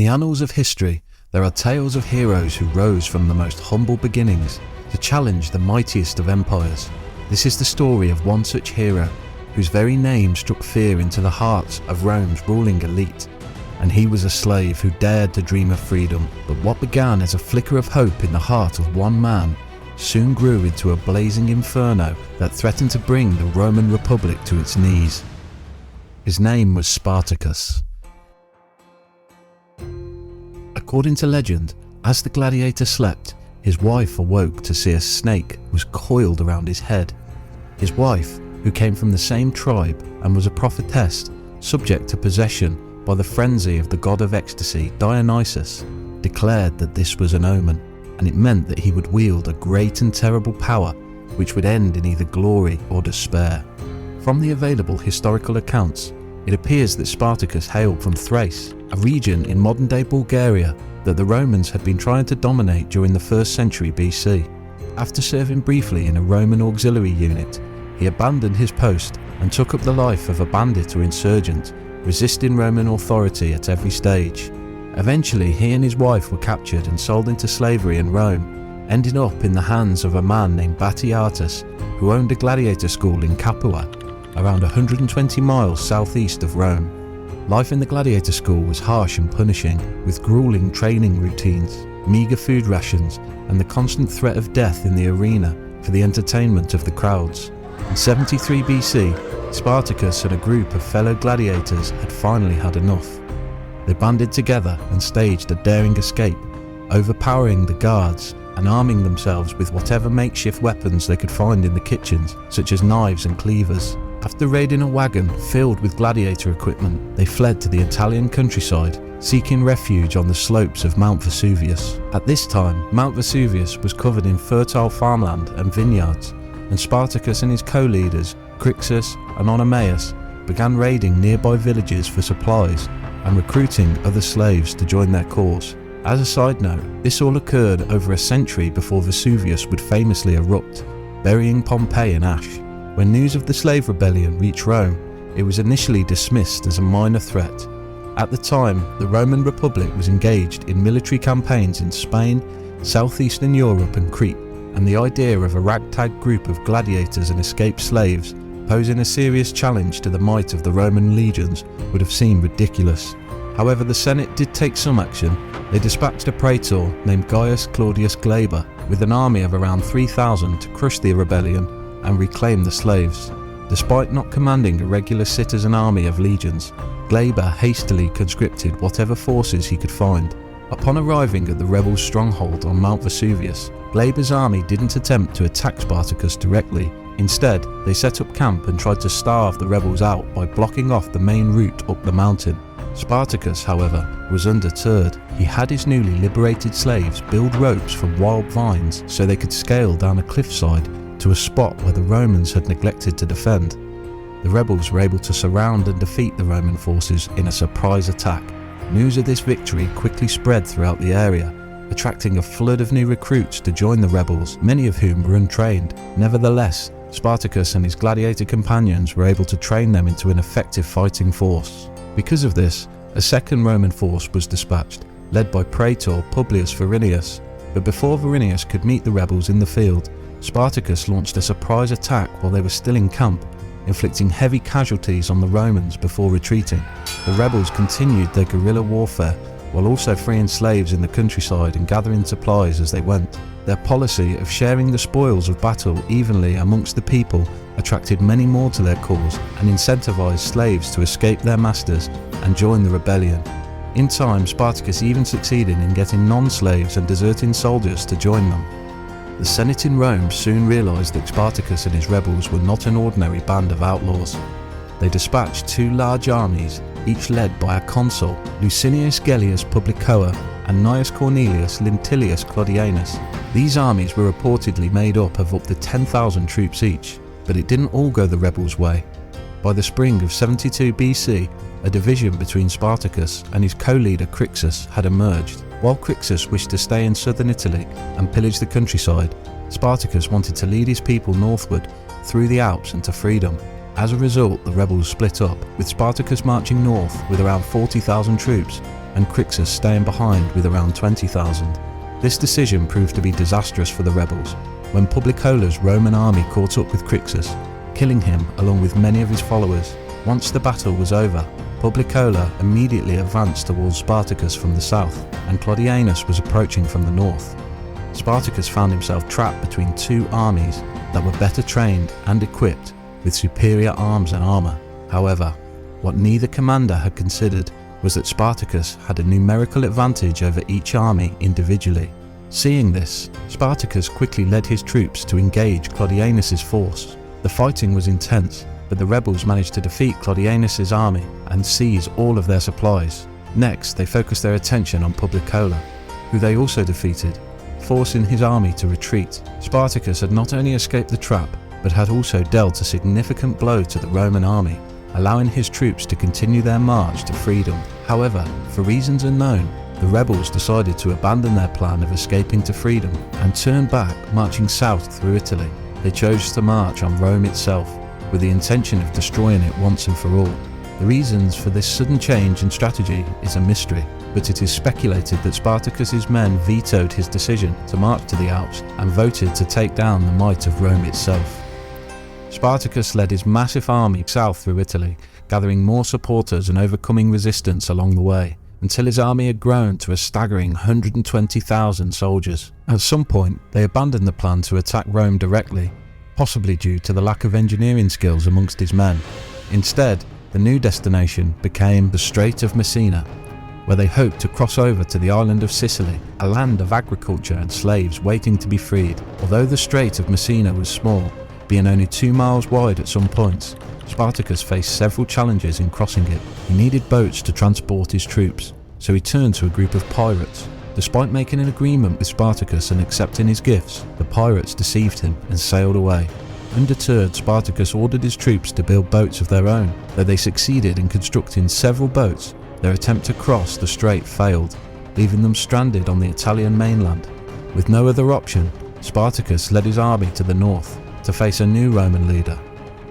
the annals of history, there are tales of heroes who rose from the most humble beginnings to challenge the mightiest of empires. This is the story of one such hero, whose very name struck fear into the hearts of Rome's ruling elite. And he was a slave who dared to dream of freedom. But what began as a flicker of hope in the heart of one man soon grew into a blazing inferno that threatened to bring the Roman Republic to its knees. His name was Spartacus. According to legend, as the gladiator slept, his wife awoke to see a snake was coiled around his head. His wife, who came from the same tribe and was a prophetess, subject to possession by the frenzy of the god of ecstasy, Dionysus, declared that this was an omen, and it meant that he would wield a great and terrible power which would end in either glory or despair. From the available historical accounts, it appears that Spartacus hailed from Thrace, a region in modern-day Bulgaria that the Romans had been trying to dominate during the 1st century BC. After serving briefly in a Roman auxiliary unit, he abandoned his post and took up the life of a bandit or insurgent, resisting Roman authority at every stage. Eventually, he and his wife were captured and sold into slavery in Rome, ending up in the hands of a man named Batiatus, who owned a gladiator school in Capua, around 120 miles southeast of Rome. Life in the gladiator school was harsh and punishing, with grueling training routines, meagre food rations, and the constant threat of death in the arena for the entertainment of the crowds. In 73 BC, Spartacus and a group of fellow gladiators had finally had enough. They banded together and staged a daring escape, overpowering the guards and arming themselves with whatever makeshift weapons they could find in the kitchens, such as knives and cleavers. After raiding a wagon filled with gladiator equipment, they fled to the Italian countryside, seeking refuge on the slopes of Mount Vesuvius. At this time, Mount Vesuvius was covered in fertile farmland and vineyards, and Spartacus and his co-leaders, Crassus and Oenomaus, began raiding nearby villages for supplies and recruiting other slaves to join their cause. As a side note, this all occurred over a century before Vesuvius would famously erupt, burying Pompeii in ash. When news of the slave rebellion reached Rome, it was initially dismissed as a minor threat. At the time, the Roman Republic was engaged in military campaigns in Spain, southeastern Europe and Crete, and the idea of a ragtag group of gladiators and escaped slaves posing a serious challenge to the might of the Roman legions would have seemed ridiculous. However, the Senate did take some action. They dispatched a praetor named Gaius Claudius Glaber with an army of around 3,000 to crush the rebellion and reclaim the slaves. Despite not commanding a regular citizen army of legions, Glaber hastily conscripted whatever forces he could find. Upon arriving at the rebels' stronghold on Mount Vesuvius, Glaber's army didn't attempt to attack Spartacus directly. Instead, they set up camp and tried to starve the rebels out by blocking off the main route up the mountain. Spartacus, however, was undeterred. He had his newly liberated slaves build ropes from wild vines so they could scale down a cliffside to a spot where the Romans had neglected to defend. The rebels were able to surround and defeat the Roman forces in a surprise attack. News of this victory quickly spread throughout the area, attracting a flood of new recruits to join the rebels, many of whom were untrained. Nevertheless, Spartacus and his gladiator companions were able to train them into an effective fighting force. Because of this, a second Roman force was dispatched, led by Praetor Publius Varinius. But before Varinius could meet the rebels in the field, Spartacus launched a surprise attack while they were still in camp, inflicting heavy casualties on the Romans before retreating. The rebels continued their guerrilla warfare while also freeing slaves in the countryside and gathering supplies as they went. Their policy of sharing the spoils of battle evenly amongst the people attracted many more to their cause and incentivized slaves to escape their masters and join the rebellion. In time, Spartacus even succeeded in getting non-slaves and deserting soldiers to join them. The Senate in Rome soon realized that Spartacus and his rebels were not an ordinary band of outlaws. They dispatched two large armies, each led by a consul, Licinius Gellius Publicoa and Gnaeus Cornelius Lentilius Clodianus. These armies were reportedly made up of up to 10,000 troops each, but it didn't all go the rebels' way. By the spring of 72 BC, a division between Spartacus and his co-leader Crassus had emerged. While Crassus wished to stay in southern Italy and pillage the countryside, Spartacus wanted to lead his people northward through the Alps and to freedom. As a result, the rebels split up, with Spartacus marching north with around 40,000 troops and Crassus staying behind with around 20,000. This decision proved to be disastrous for the rebels, when Publicola's Roman army caught up with Crassus, killing him along with many of his followers. Once the battle was over, Publicola immediately advanced towards Spartacus from the south, and Claudianus was approaching from the north. Spartacus found himself trapped between two armies that were better trained and equipped with superior arms and armour. However, what neither commander had considered was that Spartacus had a numerical advantage over each army individually. Seeing this, Spartacus quickly led his troops to engage Claudianus's force. The fighting was intense, but the rebels managed to defeat Claudianus's army and seize all of their supplies. Next, they focused their attention on Publicola, who they also defeated, forcing his army to retreat. Spartacus had not only escaped the trap, but had also dealt a significant blow to the Roman army, allowing his troops to continue their march to freedom. However, for reasons unknown, the rebels decided to abandon their plan of escaping to freedom and turn back, marching south through Italy. They chose to march on Rome itself, with the intention of destroying it once and for all. The reasons for this sudden change in strategy is a mystery, but it is speculated that Spartacus's men vetoed his decision to march to the Alps and voted to take down the might of Rome itself. Spartacus led his massive army south through Italy, gathering more supporters and overcoming resistance along the way, until his army had grown to a staggering 120,000 soldiers. At some point, they abandoned the plan to attack Rome directly, possibly due to the lack of engineering skills amongst his men. Instead, the new destination became the Strait of Messina, where they hoped to cross over to the island of Sicily, a land of agriculture and slaves waiting to be freed. Although the Strait of Messina was small, being only 2 miles wide at some points, Spartacus faced several challenges in crossing it. He needed boats to transport his troops, so he turned to a group of pirates. Despite making an agreement with Spartacus and accepting his gifts, the pirates deceived him and sailed away. Undeterred, Spartacus ordered his troops to build boats of their own. Though they succeeded in constructing several boats, their attempt to cross the strait failed, leaving them stranded on the Italian mainland. With no other option, Spartacus led his army to the north to face a new Roman leader,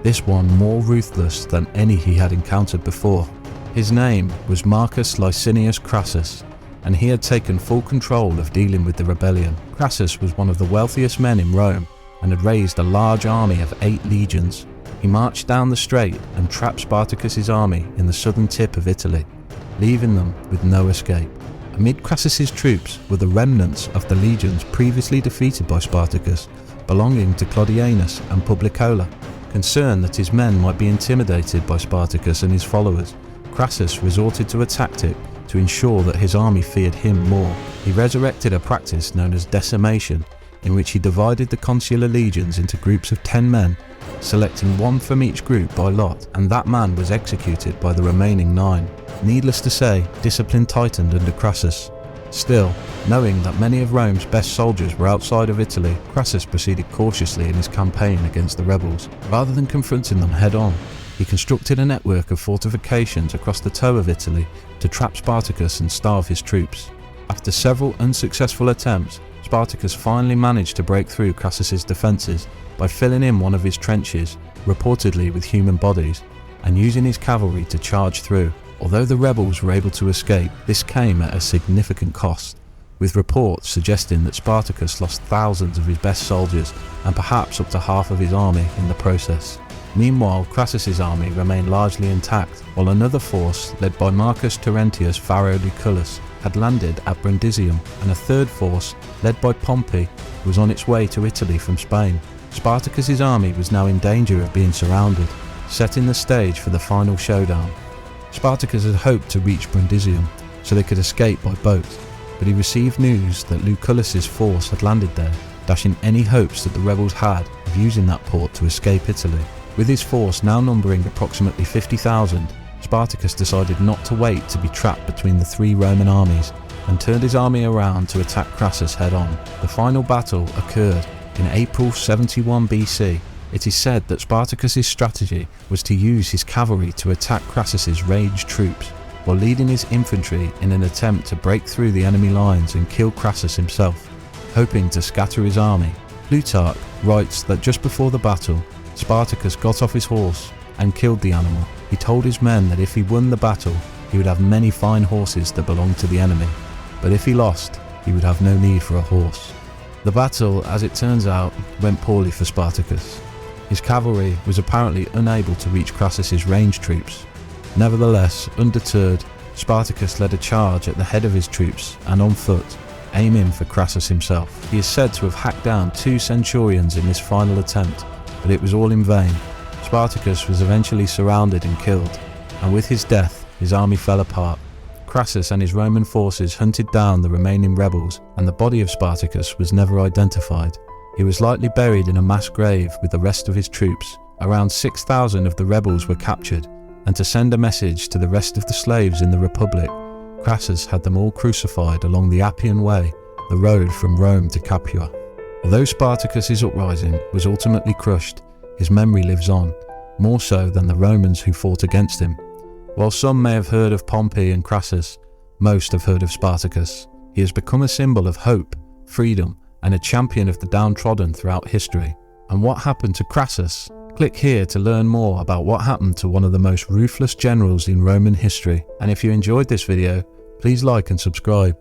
this one more ruthless than any he had encountered before. His name was Marcus Licinius Crassus, and he had taken full control of dealing with the rebellion. Crassus was one of the wealthiest men in Rome and had raised a large army of 8 legions. He marched down the strait and trapped Spartacus's army in the southern tip of Italy, leaving them with no escape. Amid Crassus's troops were the remnants of the legions previously defeated by Spartacus, belonging to Claudianus and Publicola. Concerned that his men might be intimidated by Spartacus and his followers, Crassus resorted to a tactic to ensure that his army feared him more. He resurrected a practice known as decimation, in which he divided the consular legions into groups of 10 men, selecting one from each group by lot, and that man was executed by the remaining 9. Needless to say, discipline tightened under Crassus. Still, knowing that many of Rome's best soldiers were outside of Italy, Crassus proceeded cautiously in his campaign against the rebels. Rather than confronting them head-on, he constructed a network of fortifications across the toe of Italy to trap Spartacus and starve his troops. After several unsuccessful attempts, Spartacus finally managed to break through Crassus's defences by filling in one of his trenches, reportedly with human bodies, and using his cavalry to charge through. Although the rebels were able to escape, this came at a significant cost, with reports suggesting that Spartacus lost thousands of his best soldiers and perhaps up to half of his army in the process. Meanwhile, Crassus's army remained largely intact, while another force, led by Marcus Terentius Varro Lucullus, had landed at Brundisium, and a third force, led by Pompey, was on its way to Italy from Spain. Spartacus's army was now in danger of being surrounded, setting the stage for the final showdown. Spartacus had hoped to reach Brundisium so they could escape by boat, but he received news that Lucullus's force had landed there, dashing any hopes that the rebels had of using that port to escape Italy. With his force now numbering approximately 50,000, Spartacus decided not to wait to be trapped between the 3 Roman armies and turned his army around to attack Crassus head-on. The final battle occurred in April 71 BC. It is said that Spartacus's strategy was to use his cavalry to attack Crassus's ranged troops, while leading his infantry in an attempt to break through the enemy lines and kill Crassus himself, hoping to scatter his army. Plutarch writes that just before the battle, Spartacus got off his horse and killed the animal. He told his men that if he won the battle, he would have many fine horses that belonged to the enemy, but if he lost, he would have no need for a horse. The battle, as it turns out, went poorly for Spartacus. His cavalry was apparently unable to reach Crassus's ranged troops. Nevertheless, undeterred, Spartacus led a charge at the head of his troops and on foot, aiming for Crassus himself. He is said to have hacked down 2 centurions in this final attempt, but it was all in vain. Spartacus was eventually surrounded and killed, and with his death, his army fell apart. Crassus and his Roman forces hunted down the remaining rebels, and the body of Spartacus was never identified. He was likely buried in a mass grave with the rest of his troops. Around 6,000 of the rebels were captured, and to send a message to the rest of the slaves in the Republic, Crassus had them all crucified along the Appian Way, the road from Rome to Capua. Although Spartacus's uprising was ultimately crushed, his memory lives on, more so than the Romans who fought against him. While some may have heard of Pompey and Crassus, most have heard of Spartacus. He has become a symbol of hope, freedom, and a champion of the downtrodden throughout history. And what happened to Crassus? Click here to learn more about what happened to one of the most ruthless generals in Roman history. And if you enjoyed this video, please like and subscribe.